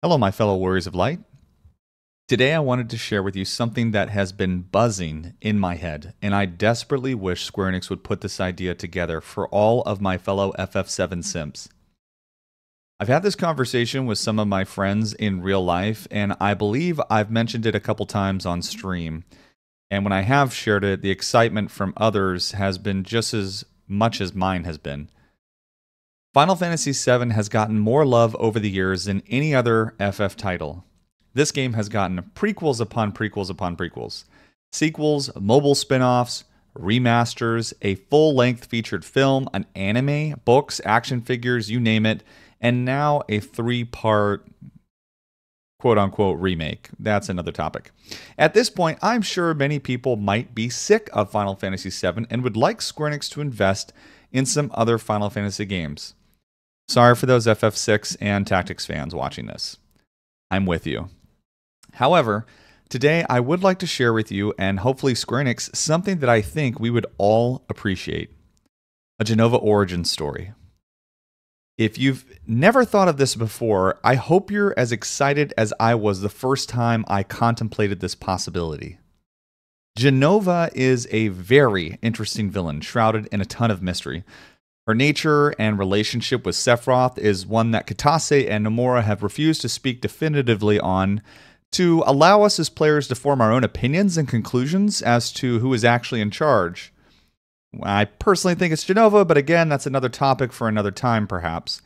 Hello, my fellow Warriors of Light. Today I wanted to share with you something that has been buzzing in my head, and I desperately wish SquareEnix would put this idea together for all of my fellow FF7 Sims. I've had this conversation with some of my friends in real life, and I believe I've mentioned it a couple times on stream. And when I have shared it, the excitement from others has been just as much as mine has been. Final Fantasy VII has gotten more love over the years than any other FF title. This game has gotten prequels upon prequels upon prequels, sequels, mobile spin-offs, remasters, a full-length featured film, an anime, books, action figures, you name it, and now a 3-part quote-unquote remake. That's another topic. At this point, I'm sure many people might be sick of Final Fantasy VII and would like SquareEnix to invest in some other Final Fantasy games. Sorry for those FF6 and Tactics fans watching this. I'm with you. However, today I would like to share with you, and hopefully SquareEnix, something that I think we would all appreciate. A Jenova origin story. If you've never thought of this before, I hope you're as excited as I was the first time I contemplated this possibility. Jenova is a very interesting villain, shrouded in a ton of mystery. Her nature and relationship with Sephiroth is one that Katase and Nomura have refused to speak definitively on, to allow us as players to form our own opinions and conclusions as to who is actually in charge. I personally think it's Jenova, but again, that's another topic for another time perhaps.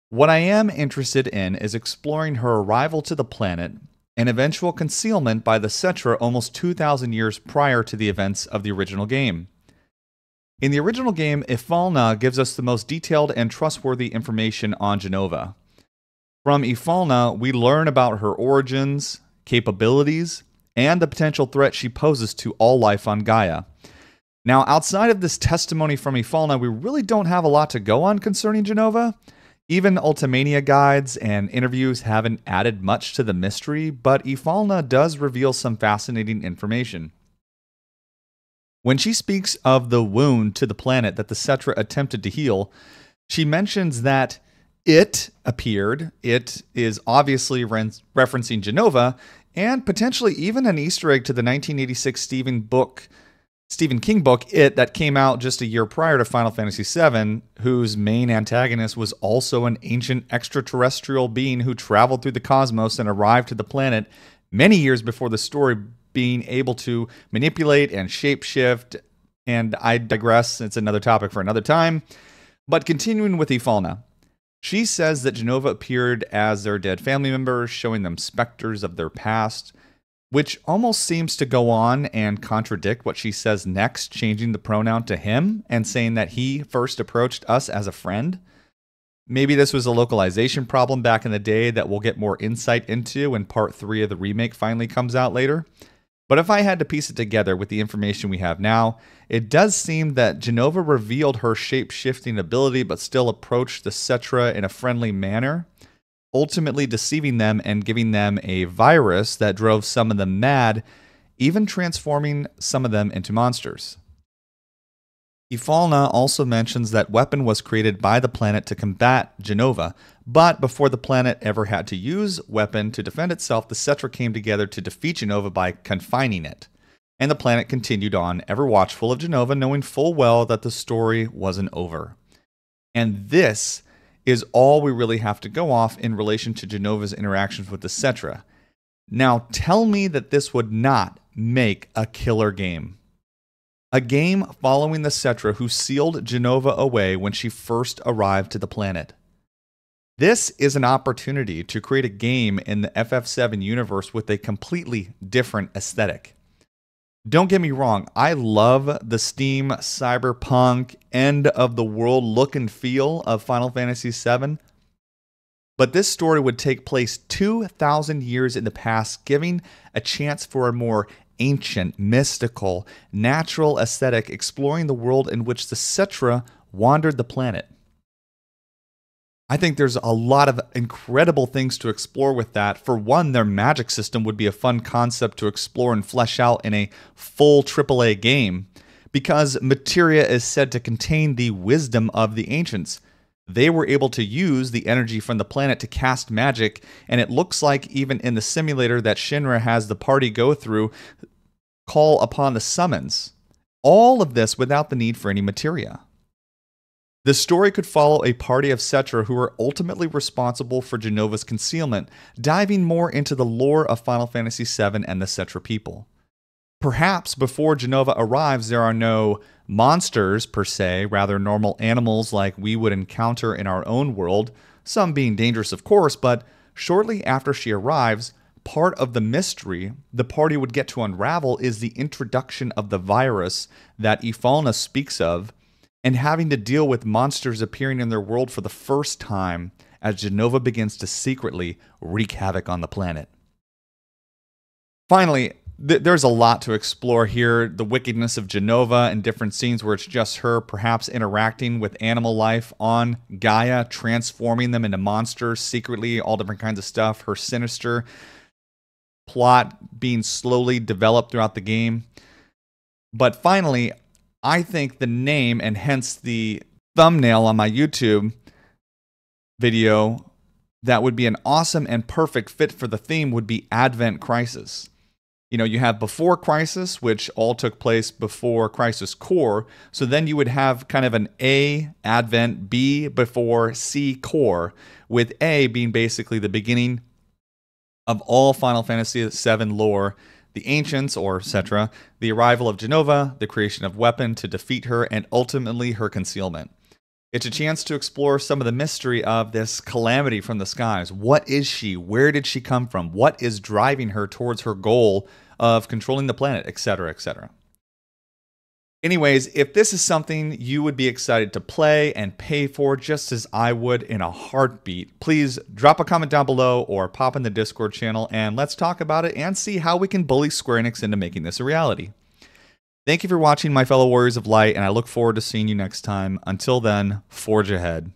What I am interested in is exploring her arrival to the planet and eventual concealment by the Cetra almost 2,000 years prior to the events of the original game. In the original game, Ifalna gives us the most detailed and trustworthy information on Jenova. From Ifalna, we learn about her origins, capabilities, and the potential threat she poses to all life on Gaia. Now, outside of this testimony from Ifalna, we really don't have a lot to go on concerning Jenova. Even Ultimania guides and interviews haven't added much to the mystery, but Ifalna does reveal some fascinating information. When she speaks of the wound to the planet that the Cetra attempted to heal, she mentions that it appeared. It is obviously referencing Jenova, and potentially even an Easter egg to the 1986 Stephen King book, It, that came out just a year prior to Final Fantasy VII, whose main antagonist was also an ancient extraterrestrial being who traveled through the cosmos and arrived to the planet many years before the story, being able to manipulate and shapeshift. And I digress, it's another topic for another time. But continuing with Ifalna, she says that Jenova appeared as their dead family members, showing them specters of their past, which almost seems to go on and contradict what she says next, changing the pronoun to him and saying that he first approached us as a friend. Maybe this was a localization problem back in the day that we'll get more insight into when part 3 of the remake finally comes out later. But if I had to piece it together with the information we have now, it does seem that Jenova revealed her shape-shifting ability but still approached the Cetra in a friendly manner, ultimately deceiving them and giving them a virus that drove some of them mad, even transforming some of them into monsters. Ifalna also mentions that weapon was created by the planet to combat Jenova, but before the planet ever had to use weapon to defend itself, the Cetra came together to defeat Jenova by confining it. And the planet continued on, ever watchful of Jenova, knowing full well that the story wasn't over. And this is all we really have to go off in relation to Jenova's interactions with the Cetra. Now tell me that this would not make a killer game. A game following the Cetra who sealed Jenova away when she first arrived to the planet. This is an opportunity to create a game in the FF7 universe with a completely different aesthetic. Don't get me wrong, I love the steam, cyberpunk, end of the world look and feel of Final Fantasy VII, but this story would take place 2,000 years in the past, giving a chance for a more ancient, mystical, natural aesthetic, exploring the world in which the Cetra wandered the planet. I think there's a lot of incredible things to explore with that. For one, their magic system would be a fun concept to explore and flesh out in a full AAA game, because materia is said to contain the wisdom of the ancients. they were able to use the energy from the planet to cast magic, and it looks like even in the simulator that Shinra has the party go through, call upon the summons. All of this without the need for any materia. The story could follow a party of Cetra who are ultimately responsible for Jenova's concealment, diving more into the lore of Final Fantasy VII and the Cetra people. Perhaps before Jenova arrives, there are no monsters per se, rather normal animals like we would encounter in our own world, some being dangerous of course, but shortly after she arrives, part of the mystery the party would get to unravel is the introduction of the virus that Ifalna speaks of, and having to deal with monsters appearing in their world for the first time as Jenova begins to secretly wreak havoc on the planet. Finally, there's a lot to explore here. The wickedness of Jenova and different scenes where it's just her perhaps interacting with animal life on Gaia, transforming them into monsters secretly, all different kinds of stuff. Her sinister plot being slowly developed throughout the game. But finally, I think the name, and hence the thumbnail on my YouTube video, that would be an awesome and perfect fit for the theme would be Advent Crisis. You know, you have Before Crisis, which all took place before Crisis Core. So then you would have kind of an A, Advent, B, Before, C, Core, with A being basically the beginning of all Final Fantasy VII lore, the Ancients, or Cetra, the arrival of Jenova, the creation of weapon to defeat her, and ultimately her concealment. It's a chance to explore some of the mystery of this calamity from the skies. What is she? Where did she come from? What is driving her towards her goal of controlling the planet, etc., etc. Anyways, if this is something you would be excited to play and pay for just as I would in a heartbeat, please drop a comment down below or pop in the Discord channel and let's talk about it and see how we can bully SquareEnix into making this a reality. Thank you for watching, my fellow Warriors of Light, and I look forward to seeing you next time. Until then, forge ahead.